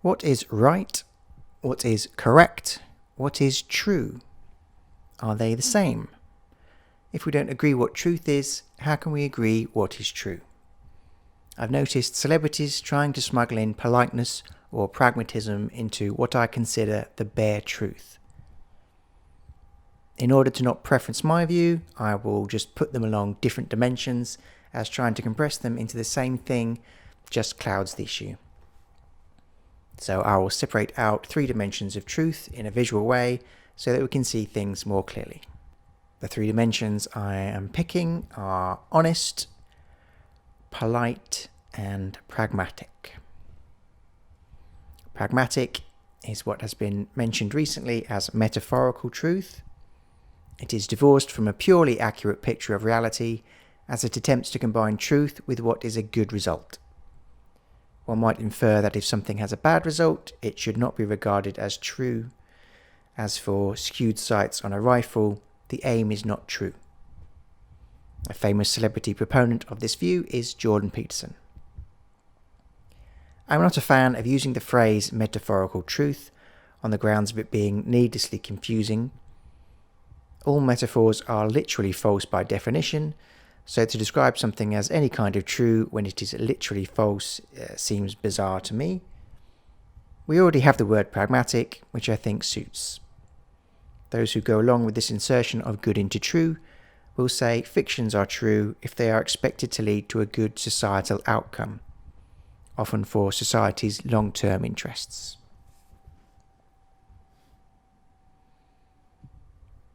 What is right? What is correct? What is true? Are they the same? If we don't agree what truth is, how can we agree what is true? I've noticed celebrities trying to smuggle in politeness or pragmatism into what I consider the bare truth. In order to not preference my view, I will just put them along different dimensions, as trying to compress them into the same thing just clouds the issue. So I will separate out 3 dimensions of truth in a visual way so that we can see things more clearly. The 3 dimensions I am picking are honest, polite, and pragmatic. Pragmatic is what has been mentioned recently as metaphorical truth. It is divorced from a purely accurate picture of reality, as it attempts to combine truth with what is a good result. One might infer that if something has a bad result, it should not be regarded as true. As for skewed sights on a rifle, the aim is not true. A famous celebrity proponent of this view is Jordan Peterson. I'm not a fan of using the phrase metaphorical truth on the grounds of it being needlessly confusing. All metaphors are literally false by definition, so to describe something as any kind of true when it is literally false seems bizarre to me. We already have the word pragmatic, which I think suits. Those who go along with this insertion of good into true will say fictions are true if they are expected to lead to a good societal outcome, often for society's long-term interests.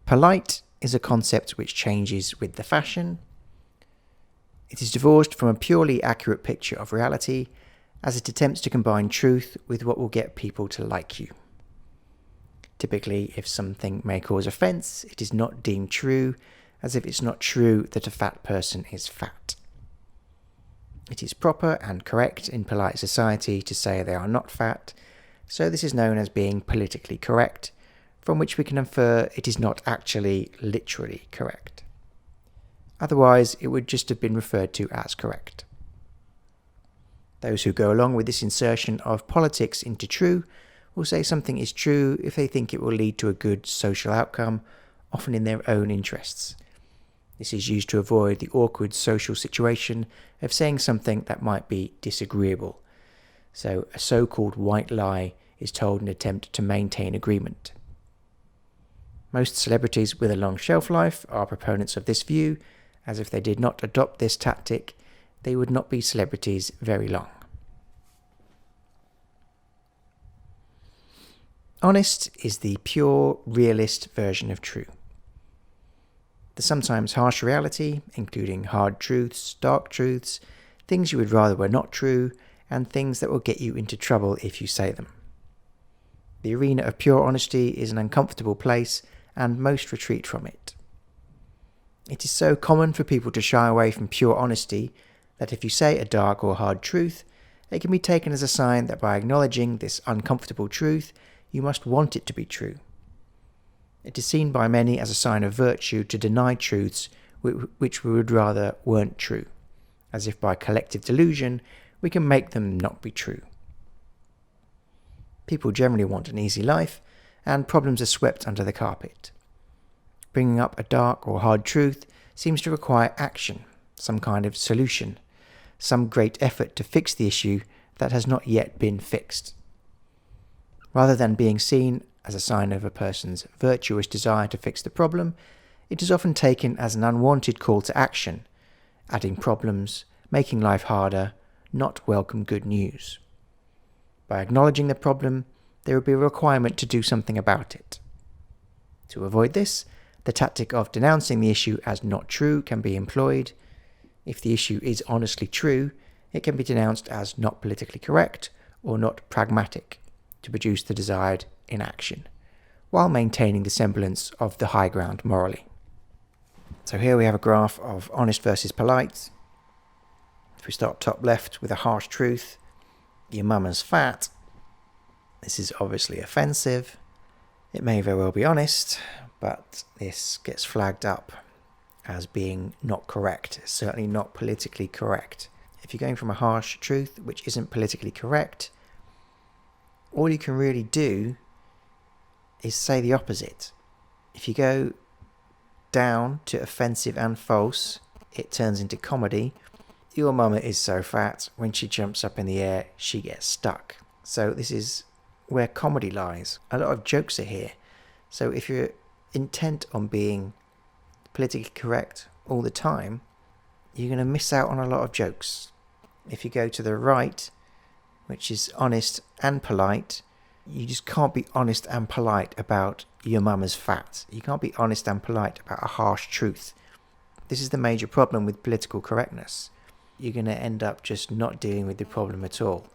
Polite is a concept which changes with the fashion. It is divorced from a purely accurate picture of reality, as it attempts to combine truth with what will get people to like you. Typically, if something may cause offence, it is not deemed true, as if it's not true that a fat person is fat. It is proper and correct in polite society to say they are not fat, so this is known as being politically correct, from which we can infer it is not actually literally correct. Otherwise, it would just have been referred to as correct. Those who go along with this insertion of politics into true will say something is true if they think it will lead to a good social outcome, often in their own interests. This is used to avoid the awkward social situation of saying something that might be disagreeable. So a so-called white lie is told in an attempt to maintain agreement. Most celebrities with a long shelf life are proponents of this view, as if they did not adopt this tactic, they would not be celebrities very long. Honest is the pure, realist version of true. The sometimes harsh reality, including hard truths, dark truths, things you would rather were not true, and things that will get you into trouble if you say them. The arena of pure honesty is an uncomfortable place, and most retreat from it. It is so common for people to shy away from pure honesty that if you say a dark or hard truth, it can be taken as a sign that by acknowledging this uncomfortable truth, you must want it to be true. It is seen by many as a sign of virtue to deny truths which we would rather weren't true, as if by collective delusion we can make them not be true. People generally want an easy life, and problems are swept under the carpet. Bringing up a dark or hard truth seems to require action, some kind of solution, some great effort to fix the issue that has not yet been fixed. Rather than being seen as a sign of a person's virtuous desire to fix the problem, it is often taken as an unwanted call to action, adding problems, making life harder, not welcome good news. By acknowledging the problem, there will be a requirement to do something about it. To avoid this, the tactic of denouncing the issue as not true can be employed. If the issue is honestly true, it can be denounced as not politically correct or not pragmatic to produce the desired inaction, while maintaining the semblance of the high ground morally. So here we have a graph of honest versus polite. If we start top left with a harsh truth, your mama's fat. This is obviously offensive. It may very well be honest, but this gets flagged up as being not correct, certainly not politically correct. If you're going from a harsh truth which isn't politically correct, all you can really do is say the opposite. If you go down to offensive and false, it turns into comedy. Your mama is so fat, when she jumps up in the air, she gets stuck. So this is where comedy lies. A lot of jokes are here. So if you're intent on being politically correct all the time, you're going to miss out on a lot of jokes. If you go to the right, which is honest and polite, you just can't be honest and polite about your mama's fat. You can't be honest and polite about a harsh truth. This is the major problem with political correctness. You're going to end up just not dealing with the problem at all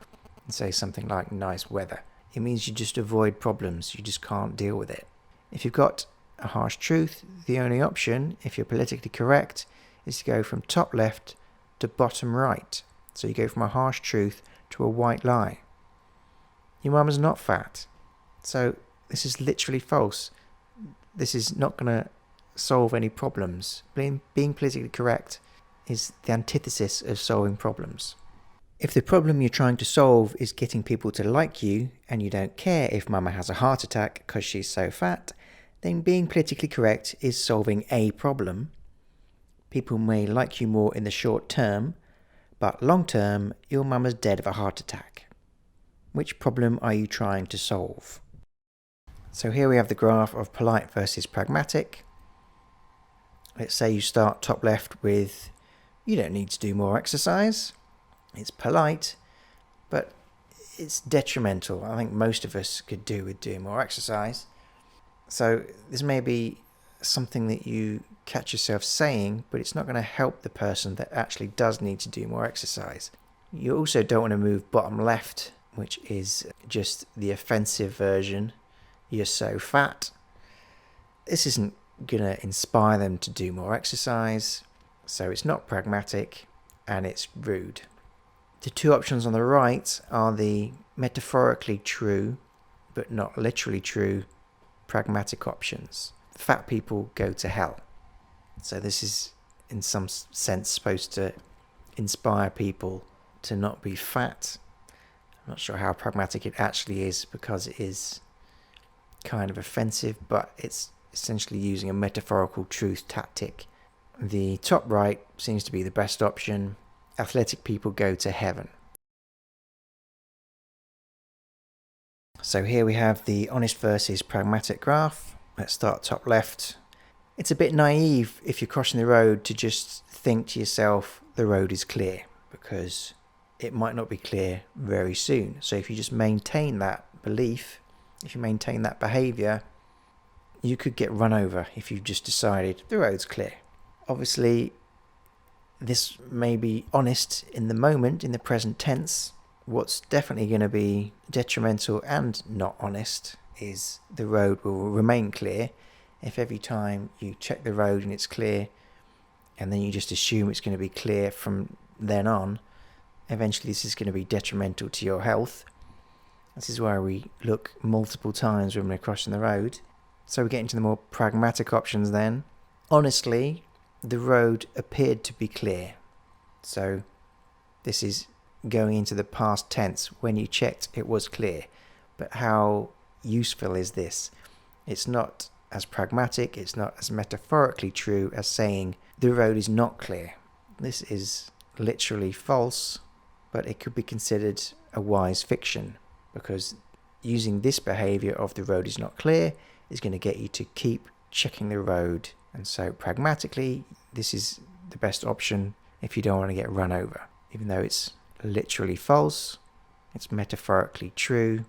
and say something like nice weather. It means you just avoid problems. You just can't deal with it. If you've got a harsh truth, the only option, if you're politically correct, is to go from top left to bottom right. So you go from a harsh truth to a white lie. Your mama's not fat. So this is literally false. This is not going to solve any problems. Being politically correct is the antithesis of solving problems. If the problem you're trying to solve is getting people to like you, and you don't care if mama has a heart attack because she's so fat, then being politically correct is solving a problem. People may like you more in the short term, but long term, your mama's dead of a heart attack. Which problem are you trying to solve? So here we have the graph of polite versus pragmatic. Let's say you start top left with, you don't need to do more exercise. It's polite, but it's detrimental. I think most of us could do with doing more exercise. So this may be something that you catch yourself saying, but it's not going to help the person that actually does need to do more exercise. You also don't want to move bottom left, which is just the offensive version. You're so fat. This isn't going to inspire them to do more exercise, so it's not pragmatic and it's rude. The two options on the right are the metaphorically true, but not literally true, pragmatic options. Fat people go to hell. So this is in some sense supposed to inspire people to not be fat. I'm not sure how pragmatic it actually is because it is kind of offensive, but it's essentially using a metaphorical truth tactic. The top right seems to be the best option. Athletic people go to heaven. So here we have the honest versus pragmatic graph. Let's start top left. It's a bit naive if you're crossing the road to just think to yourself the road is clear, because it might not be clear very soon. So if you just maintain that belief, if you maintain that behaviour, you could get run over if you've just decided the road's clear. Obviously, this may be honest in the moment, in the present tense. What's definitely going to be detrimental and not honest is the road will remain clear. If every time you check the road and it's clear, and then you just assume it's going to be clear from then on, eventually this is going to be detrimental to your health. This is why we look multiple times when we're crossing the road. So we get into the more pragmatic options then. Honestly, the road appeared to be clear. So this is going into the past tense. When you checked, it was clear. But how useful is this? It's not as pragmatic, it's not as metaphorically true as saying the road is not clear. This is literally false, but it could be considered a wise fiction, because using this behavior of the road is not clear is going to get you to keep checking the road. And so pragmatically, this is the best option if you don't want to get run over. Even though it's literally false, it's metaphorically true.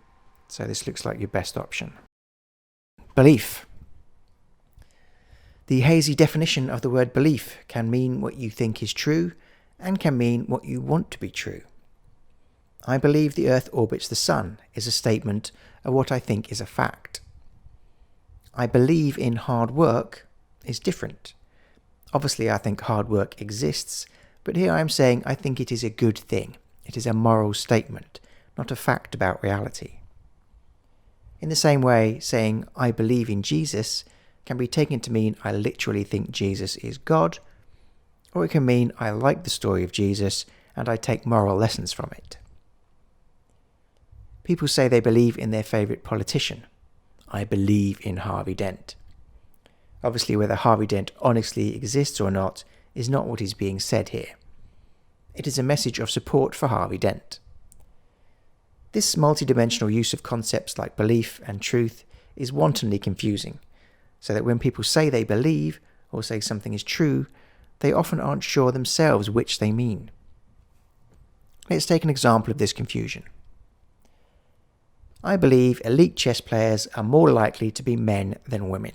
So this looks like your best option. Belief. The hazy definition of the word belief can mean what you think is true and can mean what you want to be true. I believe the Earth orbits the Sun is a statement of what I think is a fact. I believe in hard work is different. Obviously, I think hard work exists, but here I am saying I think it is a good thing. It is a moral statement, not a fact about reality. In the same way, saying I believe in Jesus can be taken to mean I literally think Jesus is God, or it can mean I like the story of Jesus and I take moral lessons from it. People say they believe in their favourite politician. I believe in Harvey Dent. Obviously, whether Harvey Dent honestly exists or not is not what is being said here. It is a message of support for Harvey Dent. This multidimensional use of concepts like belief and truth is wantonly confusing, so that when people say they believe or say something is true, they often aren't sure themselves which they mean. Let's take an example of this confusion. I believe elite chess players are more likely to be men than women.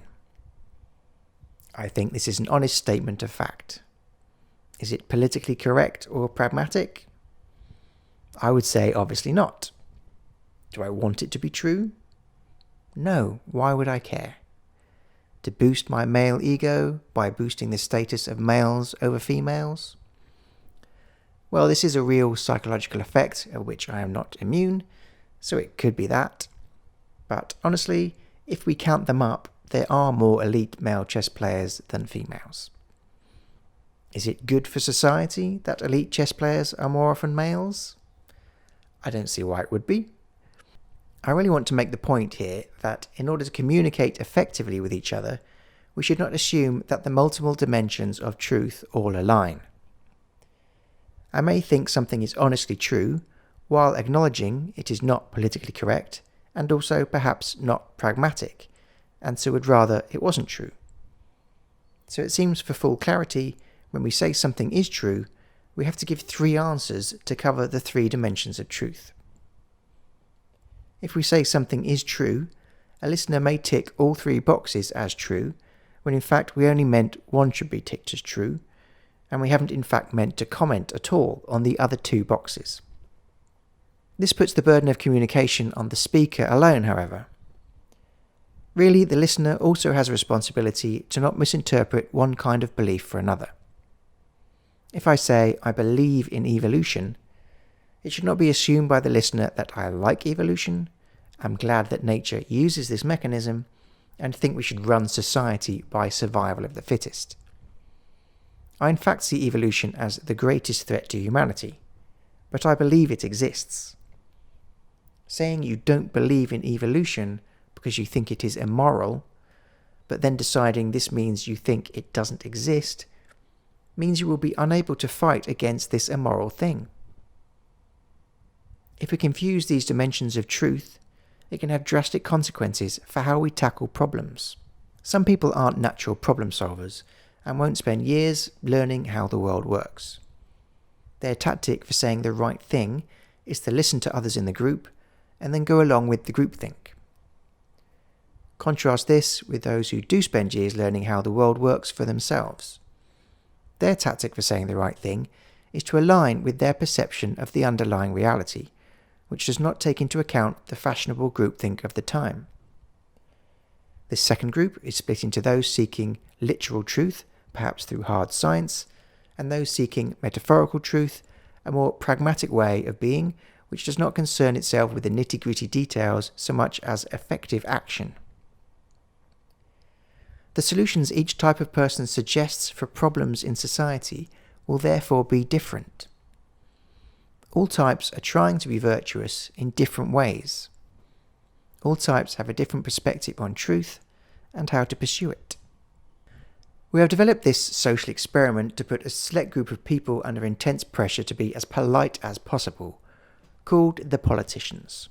I think this is an honest statement of fact. Is it politically correct or pragmatic? I would say obviously not. Do I want it to be true? No, why would I care? To boost my male ego by boosting the status of males over females? Well, this is a real psychological effect of which I am not immune, so it could be that. But honestly, if we count them up, there are more elite male chess players than females. Is it good for society that elite chess players are more often males? I don't see why it would be. I really want to make the point here that in order to communicate effectively with each other, we should not assume that the multiple dimensions of truth all align. I may think something is honestly true, while acknowledging it is not politically correct, and also perhaps not pragmatic, and so would rather it wasn't true. So it seems for full clarity, when we say something is true, we have to give 3 answers to cover the 3 dimensions of truth. If we say something is true, a listener may tick all 3 boxes as true, when in fact we only meant one should be ticked as true, and we haven't in fact meant to comment at all on the other 2 boxes. This puts the burden of communication on the speaker alone, however. Really, the listener also has a responsibility to not misinterpret one kind of belief for another. If I say, I believe in evolution, it should not be assumed by the listener that I like evolution, am glad that nature uses this mechanism, and think we should run society by survival of the fittest. I in fact see evolution as the greatest threat to humanity, but I believe it exists. Saying you don't believe in evolution because you think it is immoral, but then deciding this means you think it doesn't exist, means you will be unable to fight against this immoral thing. If we confuse these dimensions of truth, it can have drastic consequences for how we tackle problems. Some people aren't natural problem solvers and won't spend years learning how the world works. Their tactic for saying the right thing is to listen to others in the group and then go along with the groupthink. Contrast this with those who do spend years learning how the world works for themselves. Their tactic for saying the right thing is to align with their perception of the underlying reality, which does not take into account the fashionable groupthink of the time. This second group is split into those seeking literal truth, perhaps through hard science, and those seeking metaphorical truth, a more pragmatic way of being, which does not concern itself with the nitty-gritty details so much as effective action. The solutions each type of person suggests for problems in society will therefore be different. All types are trying to be virtuous in different ways. All types have a different perspective on truth and how to pursue it. We have developed this social experiment to put a select group of people under intense pressure to be as polite as possible, called the politicians.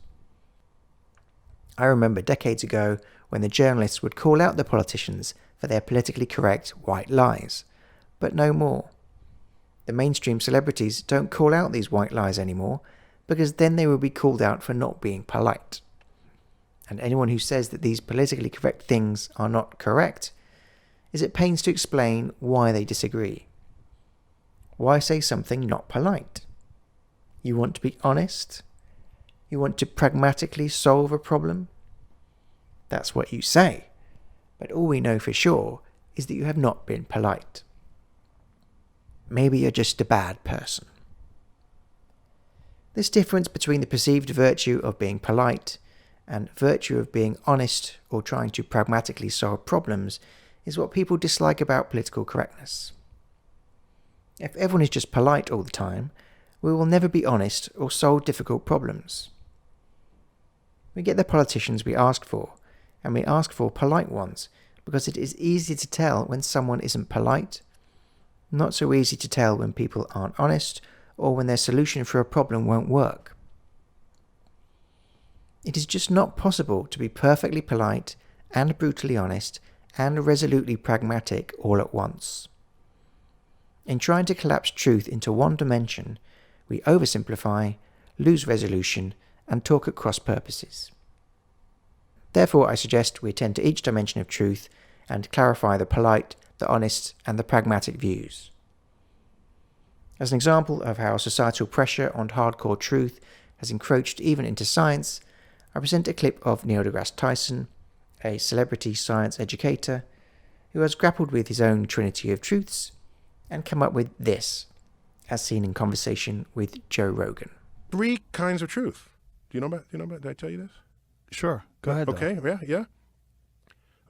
I remember decades ago when the journalists would call out the politicians for their politically correct white lies, but no more. The mainstream celebrities don't call out these white lies anymore, because then they will be called out for not being polite. And anyone who says that these politically correct things are not correct is at pains to explain why they disagree. Why say something not polite? You want to be honest? You want to pragmatically solve a problem? That's what you say, but all we know for sure is that you have not been polite. Maybe you're just a bad person. This difference between the perceived virtue of being polite and virtue of being honest or trying to pragmatically solve problems is what people dislike about political correctness. If everyone is just polite all the time, we will never be honest or solve difficult problems. We get the politicians we ask for, and we ask for polite ones, because it is easy to tell when someone isn't polite, not so easy to tell when people aren't honest, or when their solution for a problem won't work. It is just not possible to be perfectly polite and brutally honest and resolutely pragmatic all at once. In trying to collapse truth into one dimension, we oversimplify, lose resolution, and talk at cross purposes. Therefore, I suggest we attend to each dimension of truth and clarify the polite, the honest, and the pragmatic views. As an example of how societal pressure on hardcore truth has encroached even into science, I present a clip of Neil deGrasse Tyson, a celebrity science educator, who has grappled with his own trinity of truths and come up with this, as seen in conversation with Joe Rogan. 3 kinds of truth. Do you know about? Did I tell you this? Sure. Go ahead. Okay. Though. Yeah.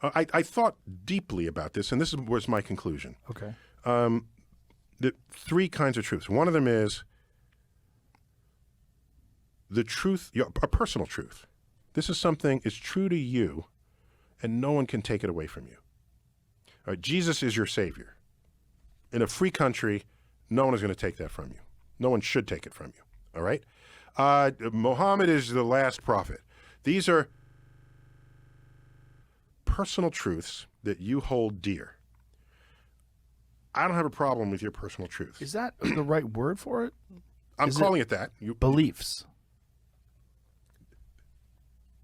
I thought deeply about this, and this was my conclusion. Okay. The 3 kinds of truths. One of them is the truth, a personal truth. This is something is true to you, and no one can take it away from you. Jesus is your Savior. In a free country, no one is going to take that from you. No one should take it from you. All right? Muhammad is the last prophet. These are personal truths that you hold dear. I don't have a problem with your personal truths. Is that the right word for it? I'm calling it that. Beliefs.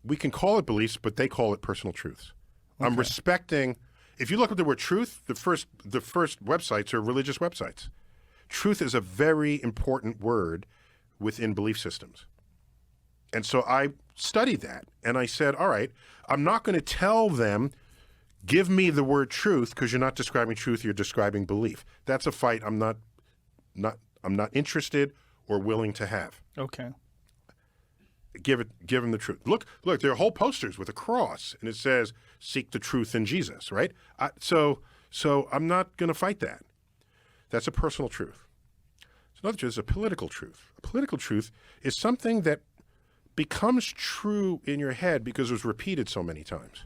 We can call it beliefs, but they call it personal truths. Okay. I'm respecting. If you look at the word truth, the first websites are religious websites. Truth is a very important word within belief systems. And so I studied that, and I said, all right, I'm not going to tell them, give me the word truth, because you're not describing truth, you're describing belief. That's a fight I'm not interested or willing to have. Okay. Give them the truth. Look, there are whole posters with a cross, and it says, seek the truth in Jesus, right? So I'm not going to fight that. That's a personal truth. So another truth is a political truth. A political truth is something that becomes true in your head because it was repeated so many times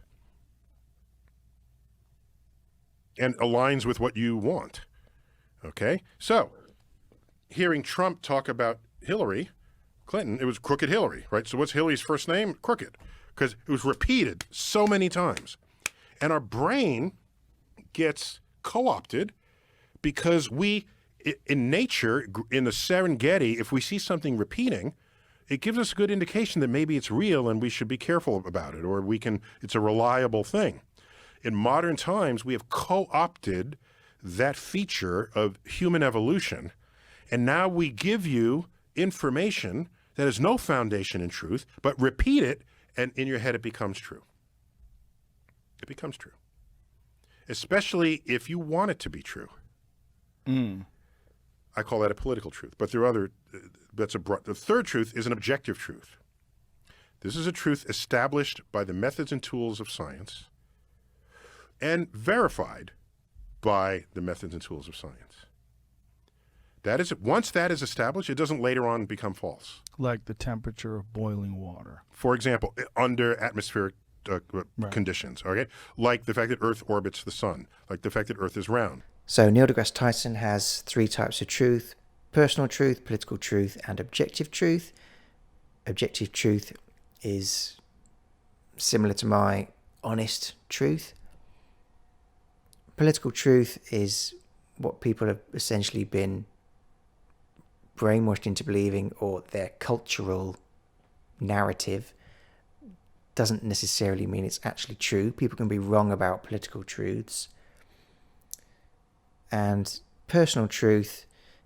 and aligns with what you want. Okay? So, hearing Trump talk about Hillary Clinton, it was Crooked Hillary, right? So what's Hillary's first name? Crooked, because it was repeated so many times. And our brain gets co-opted because we, in nature, in the Serengeti, if we see something repeating, it gives us a good indication that maybe it's real and we should be careful about it, or it's a reliable thing. In modern times, we have co-opted that feature of human evolution, and now we give you information that has no foundation in truth, but repeat it, and in your head it becomes true. It becomes true. Especially if you want it to be true. I call that a political truth, but there are other, the third truth is an objective truth. This is a truth established by the methods and tools of science and verified by the methods and tools of science. That is, once that is established, it doesn't later on become false. Like the temperature of boiling water. For example, under atmospheric conditions, okay? Like the fact that Earth orbits the sun, like the fact that Earth is round. So Neil deGrasse Tyson has 3 types of truth: personal truth, political truth, and objective truth. Objective truth is similar to my honest truth. Political truth is what people have essentially been brainwashed into believing, or their cultural narrative. Doesn't necessarily mean it's actually true. People can be wrong about political truths. And personal truth,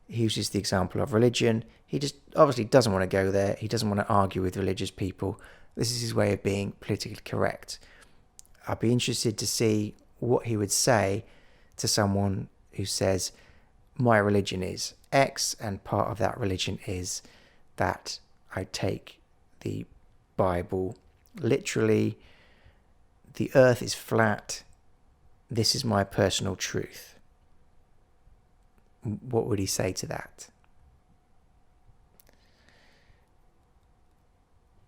he uses the example of religion. He just obviously doesn't want to go there. He doesn't want to argue with religious people. This is his way of being politically correct. I'd be interested to see what he would say to someone who says, my religion is X, and part of that religion is that I take the Bible literally, the earth is flat, this is my personal truth. What would he say to that?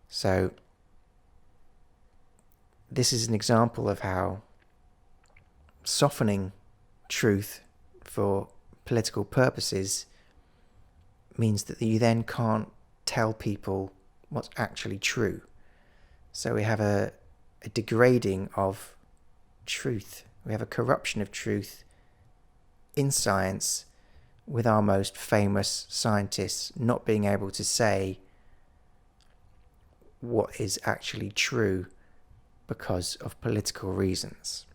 So this is an example of how softening truth for political purposes means that you then can't tell people what's actually true. So we have a degrading of truth. We have a corruption of truth in science, with our most famous scientists not being able to say what is actually true because of political reasons.